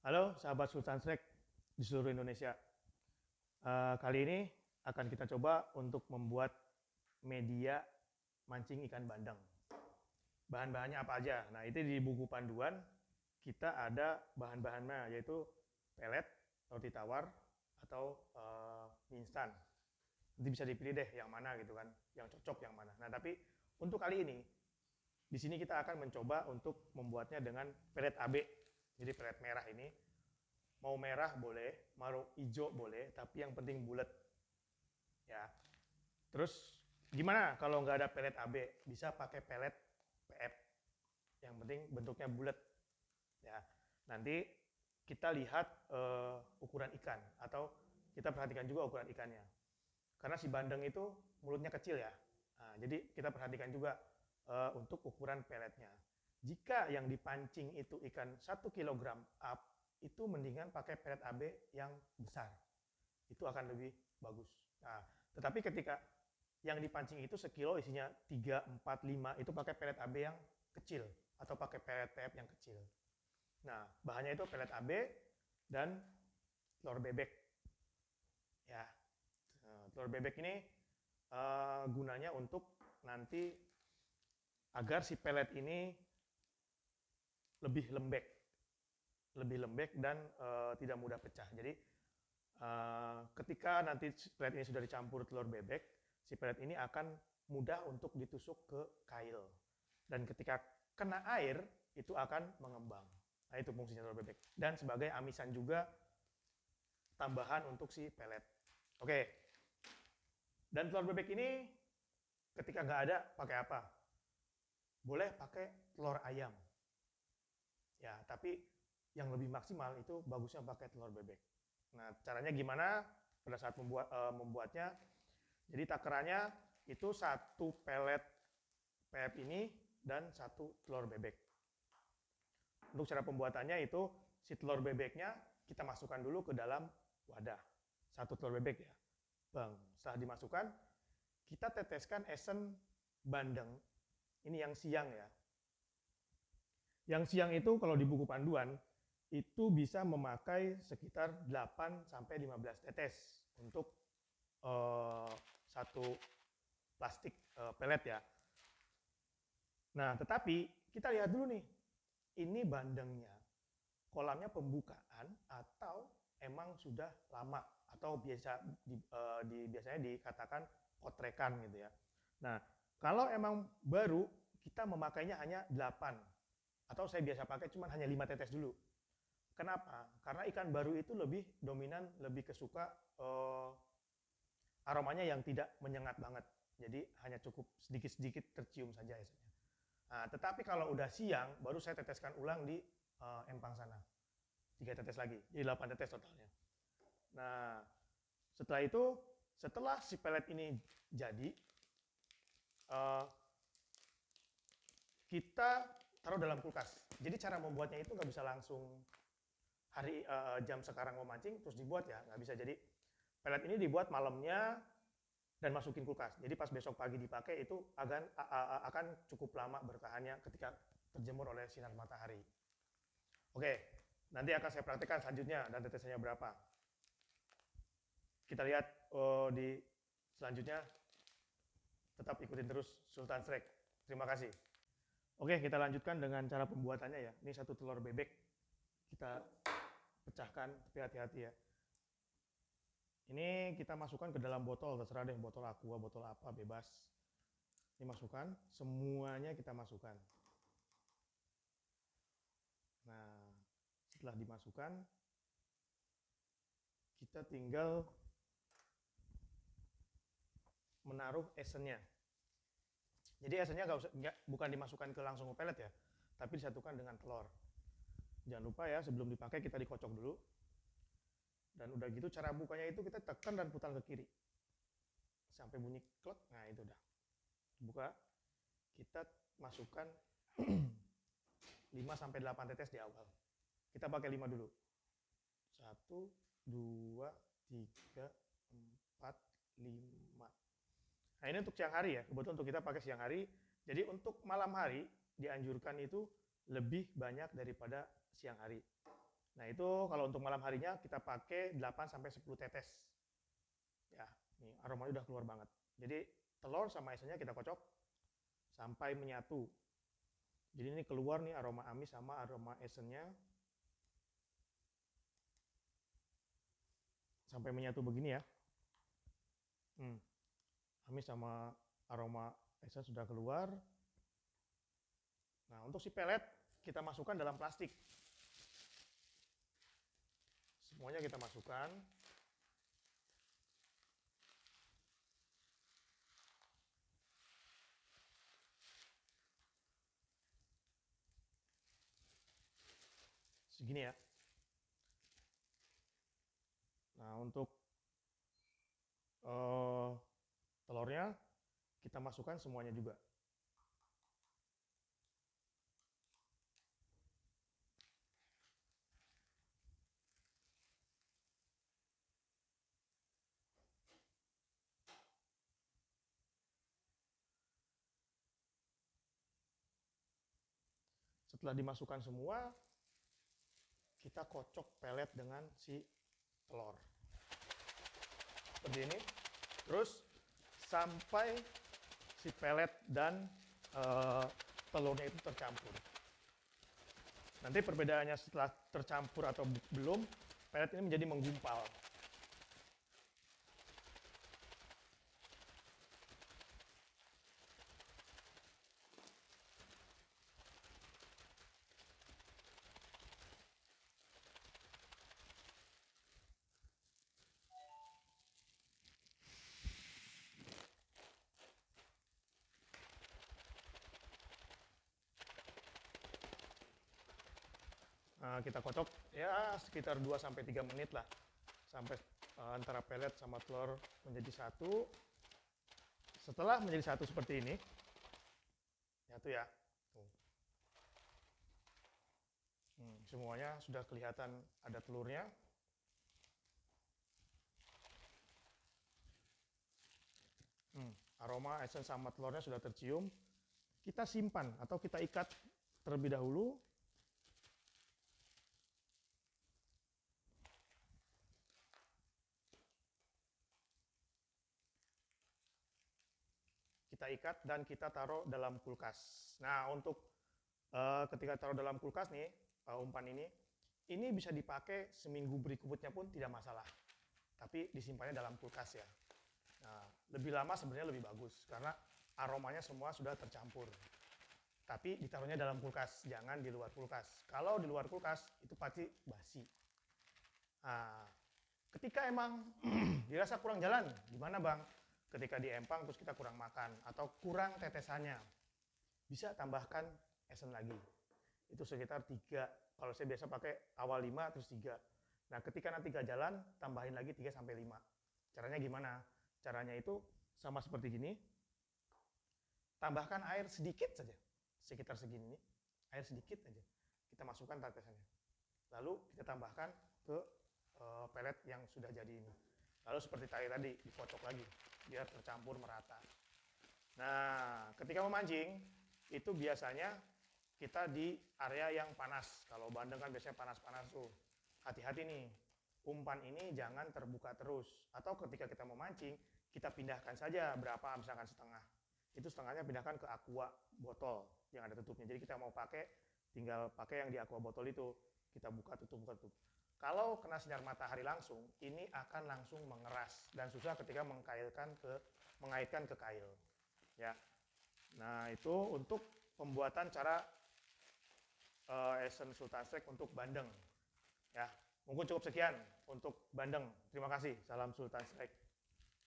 Halo sahabat Sultan Srek di seluruh Indonesia. Kali ini akan kita coba untuk membuat media mancing ikan bandeng. Bahan-bahannya apa aja? Nah, itu di buku panduan kita ada bahan-bahannya, yaitu pelet, roti tawar, atau mie instan. Nanti bisa dipilih deh yang mana gitu kan, yang cocok yang mana. Nah, tapi untuk kali ini di sini kita akan mencoba untuk membuatnya dengan pelet AB. Jadi pelet merah ini mau merah boleh, mau hijau boleh, tapi yang penting bulat ya. Terus gimana kalau nggak ada pelet AB? Bisa pakai pelet PF. Yang penting bentuknya bulat ya. Nanti kita lihat ukuran ikan atau kita perhatikan juga ukuran ikannya. Karena si bandeng itu mulutnya kecil ya. Nah, jadi kita perhatikan juga untuk ukuran peletnya. Jika yang dipancing itu ikan 1 kg up, itu mendingan pakai pelet AB yang besar. Itu akan lebih bagus. Nah, tetapi ketika yang dipancing itu sekilo isinya 3, 4, 5, itu pakai pelet AB yang kecil atau pakai pelet PF yang kecil. Nah, bahannya itu pelet AB dan telur bebek. Ya, telur bebek ini gunanya untuk nanti agar si pelet ini lebih lembek, dan tidak mudah pecah. Jadi ketika nanti pelet ini sudah dicampur telur bebek, si pelet ini akan mudah untuk ditusuk ke kail. Dan ketika kena air, itu akan mengembang. Nah, itu fungsinya telur bebek. Dan sebagai amisan juga tambahan untuk si pelet. Oke. Dan telur bebek ini ketika nggak ada, pakai apa? Boleh pakai telur ayam. Ya, tapi yang lebih maksimal itu bagusnya pakai telur bebek. Nah, caranya gimana pada saat membuatnya? Jadi takarannya itu 1 pelet PF ini dan 1 telur bebek. Untuk cara pembuatannya itu si telur bebeknya kita masukkan dulu ke dalam wadah. 1 telur bebek ya. Bang, setelah dimasukkan, kita teteskan esen bandeng. Ini yang siang ya. Yang siang itu kalau di buku panduan itu bisa memakai sekitar 8 sampai 15 tetes untuk satu plastik pelet ya. Nah, tetapi kita lihat dulu nih, ini bandengnya, kolamnya pembukaan atau emang sudah lama atau biasanya dikatakan kotrekan gitu ya. Nah, kalau emang baru kita memakainya hanya 8 atau saya biasa pakai cuma hanya 5 tetes dulu. Kenapa? Karena ikan baru itu lebih dominan, lebih kesuka aromanya yang tidak menyengat banget. Jadi hanya cukup sedikit-sedikit tercium saja esnya. Nah, tetapi kalau udah siang, baru saya teteskan ulang di empang sana. 3 tetes lagi, jadi 8 tetes totalnya. Nah, setelah itu, setelah si pelet ini jadi, kita taruh dalam kulkas. Jadi cara membuatnya itu nggak bisa langsung jam sekarang mau mancing terus dibuat ya, nggak bisa. Jadi pelet ini dibuat malamnya dan masukin kulkas. Jadi pas besok pagi dipakai itu akan cukup lama bertahannya ketika terjemur oleh sinar matahari. Oke, nanti akan saya praktekkan selanjutnya dan tetesannya berapa. Kita lihat di selanjutnya. Tetap ikutin terus Sultan Srek. Terima kasih. Oke, kita lanjutkan dengan cara pembuatannya ya. Ini 1 telur bebek. Kita pecahkan, tapi hati-hati ya. Ini kita masukkan ke dalam botol, terserah deh, botol aqua, botol apa, bebas. Ini masukkan, semuanya kita masukkan. Nah, setelah dimasukkan, kita tinggal menaruh esennya. Jadi esennya bukan dimasukkan ke langsung ke pelet ya, tapi disatukan dengan telur. Jangan lupa ya, sebelum dipakai kita dikocok dulu. Dan udah gitu cara bukanya itu kita tekan dan putar ke kiri. Sampai bunyi klek, nah itu udah. Buka, kita masukkan 5 sampai 8 tetes di awal. Kita pakai 5 dulu. 1, 2, 3, 4, 5. Nah, ini untuk siang hari ya. Kebetulan untuk kita pakai siang hari. Jadi untuk malam hari dianjurkan itu lebih banyak daripada siang hari. Nah, itu kalau untuk malam harinya kita pakai 8 sampai 10 tetes. Ya, ini aromanya udah keluar banget. Jadi telur sama esennya kita kocok sampai menyatu. Jadi ini keluar nih aroma amis sama aroma esennya. Sampai menyatu begini ya. Amis sama aroma esen sudah keluar. Nah, untuk si pelet kita masukkan dalam plastik. Semuanya kita masukkan. Segini ya. Nah, untuk telurnya kita masukkan semuanya juga. Setelah dimasukkan semua, kita kocok pelet dengan si telur. Seperti ini. Terus sampai si pelet dan telurnya itu tercampur. Nanti perbedaannya setelah tercampur atau belum, pelet ini menjadi menggumpal. Nah, kita kocok ya sekitar 2-3 menit lah sampai antara pelet sama telur menjadi satu. Setelah menjadi satu seperti ini, nyatu ya. Semuanya sudah kelihatan ada telurnya. Aroma esen sama telurnya sudah tercium. Kita simpan atau kita ikat terlebih dahulu. Kita ikat dan kita taruh dalam kulkas. Nah, untuk ketika taruh dalam kulkas nih, umpan ini bisa dipakai seminggu berikutnya pun tidak masalah. Tapi disimpannya dalam kulkas ya. Nah, lebih lama sebenarnya lebih bagus karena aromanya semua sudah tercampur. Tapi ditaruhnya dalam kulkas, jangan di luar kulkas. Kalau di luar kulkas itu pasti basi. Nah, ketika emang dirasa kurang jalan, gimana bang? Ketika di empang terus kita kurang makan atau kurang tetesannya, bisa tambahkan esen lagi. Itu sekitar 3. Kalau saya biasa pakai awal 5 terus 3. Nah, ketika nanti gak jalan, tambahin lagi 3-5. Caranya gimana? Caranya itu sama seperti gini. Tambahkan air sedikit saja. Sekitar segini, air sedikit aja. Kita masukkan tetesannya. Lalu kita tambahkan ke pelet yang sudah jadi ini. Lalu seperti tadi dikocok lagi biar tercampur merata. Nah, ketika memancing itu biasanya kita di area yang panas. Kalau bandeng kan biasanya panas-panas tuh. Hati-hati nih, umpan ini jangan terbuka terus. Atau ketika kita memancing, kita pindahkan saja berapa, misalkan setengah. Itu setengahnya pindahkan ke aqua botol yang ada tutupnya. Jadi kita mau pakai, tinggal pakai yang di aqua botol itu. Kita buka tutup. Kalau kena sinar matahari langsung, ini akan langsung mengeras dan susah ketika mengaitkan ke kail. Ya. Nah, itu untuk pembuatan cara esen Sultan Steak untuk bandeng. Ya, mungkin cukup sekian untuk bandeng. Terima kasih. Salam Sultan Steak.